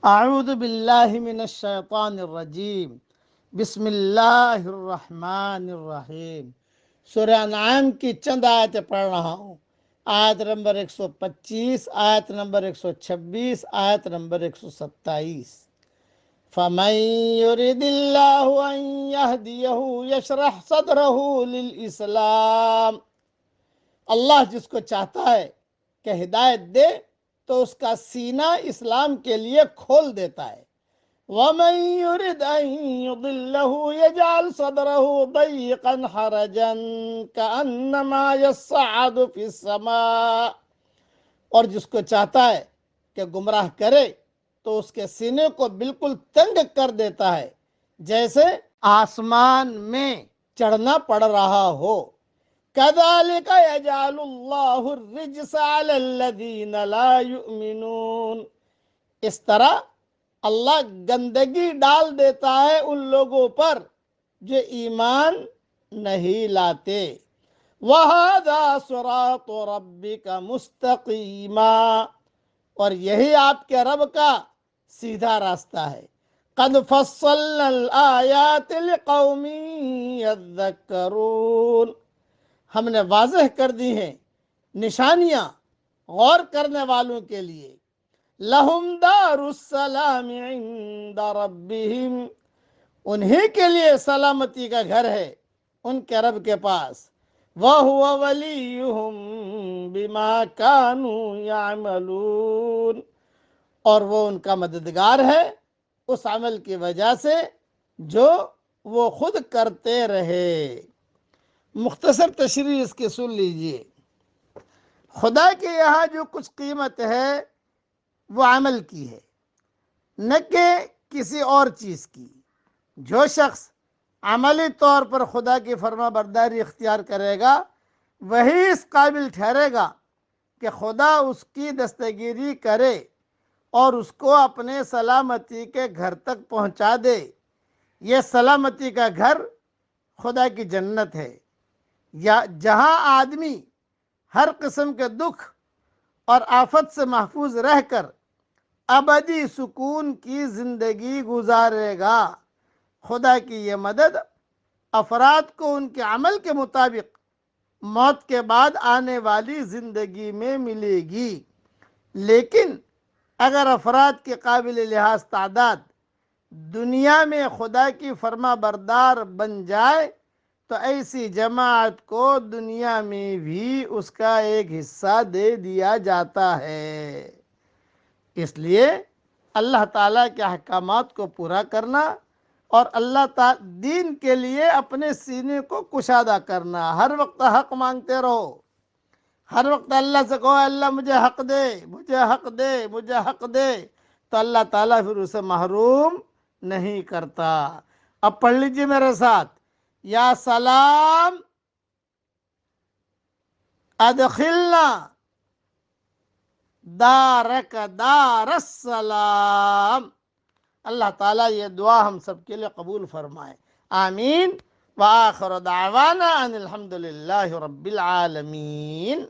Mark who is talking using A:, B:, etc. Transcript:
A: اعوذ باللہ من الشیطان الرجیم، بسم اللہ الرحمن الرحیم۔ سورہ انعام کی چند آیتیں پڑھ رہا ہوں۔ آیت نمبر 125، آیت نمبر 126، آیت نمبر 127۔ فَمَن يُرِدِ اللَّهُ أَن يَهْدِيَهُ يَشْرَحْ صَدْرَهُ لِلْإِسْلَامِ، اللہ جس کو چاہتا ہے کہ ہدایت دے تو اس کا سینہ اسلام کے لیے کھول دیتا ہے۔ وَمَن يُرِدْ أَن يُضِلَّهُ يَجْعَلْ صَدْرَهُ ضَيِّقًا حَرَجًا كَأَنَّمَا يَصَّعَّدُ فِي السَّمَاءِ، اور جس کو چاہتا ہے کہ گمراہ کرے تو اس کے سینے کو بالکل تنگ کر دیتا ہے جیسے آسمان میں چڑھنا پڑ رہا ہو۔ كَذَلِكَ يَجْعَلُ اللَّهُ الرِّجْسَ عَلَى الَّذِينَ لَا يُؤْمِنُونَ، اس طرح اللہ گندگی ڈال دیتا ہے ان لوگوں پر جو ایمان نہیں لاتے۔ وَهَذَا صِرَاطُ رَبِّكَ مُسْتَقِيمًا، اور یہی آپ کے رب کا سیدھا راستہ ہے۔ قَدْ فَصَّلْنَا الْآيَاتِ لِقَوْمٍ يَذَّكَّرُونَ، ہم نے واضح کر دی ہیں نشانیاں غور کرنے والوں کے لیے۔ لَهُمْ دَارُ السَّلَامِ عِنْدَ رَبِّهِمْ، انہی کے لیے سلامتی کا گھر ہے ان کے رب کے پاس۔ وَهُوَ وَلِيُّهُمْ بِمَا كَانُوا يَعْمَلُونَ، اور وہ ان کا مددگار ہے اس عمل کی وجہ سے جو وہ خود کرتے رہے۔ مختصر تشریح اس کی سن لیجئے۔ خدا کے یہاں جو کچھ قیمت ہے وہ عمل کی ہے، نہ کہ کسی اور چیز کی۔ جو شخص عملی طور پر خدا کی فرما برداری اختیار کرے گا وہی اس قابل ٹھہرے گا کہ خدا اس کی دستگیری کرے اور اس کو اپنے سلامتی کے گھر تک پہنچا دے۔ یہ سلامتی کا گھر خدا کی جنت ہے، جہاں آدمی ہر قسم کے دکھ اور آفت سے محفوظ رہ کر ابدی سکون کی زندگی گزارے گا۔ خدا کی یہ مدد افراد کو ان کے عمل کے مطابق موت کے بعد آنے والی زندگی میں ملے گی، لیکن اگر افراد کے قابل لحاظ تعداد دنیا میں خدا کی فرما بردار بن جائے تو ایسی جماعت کو دنیا میں بھی اس کا ایک حصہ دے دیا جاتا ہے۔ اس لیے اللہ تعالیٰ کے احکامات کو پورا کرنا اور اللہ تعالیٰ دین کے لیے اپنے سینے کو کشادہ کرنا، ہر وقت حق مانگتے رہو، ہر وقت اللہ سے کہو اللہ مجھے حق دے، مجھے حق دے، مجھے حق دے، تو اللہ تعالیٰ پھر اسے محروم نہیں کرتا۔ اب پڑھ لیجئے میرے ساتھ، یا سلام ادخلنا دارک دار السلام۔ اللہ تعالیٰ یہ دعا ہم سب کے لیے قبول فرمائے، آمین۔ وآخر دعوانا ان الحمد للہ رب العالمین۔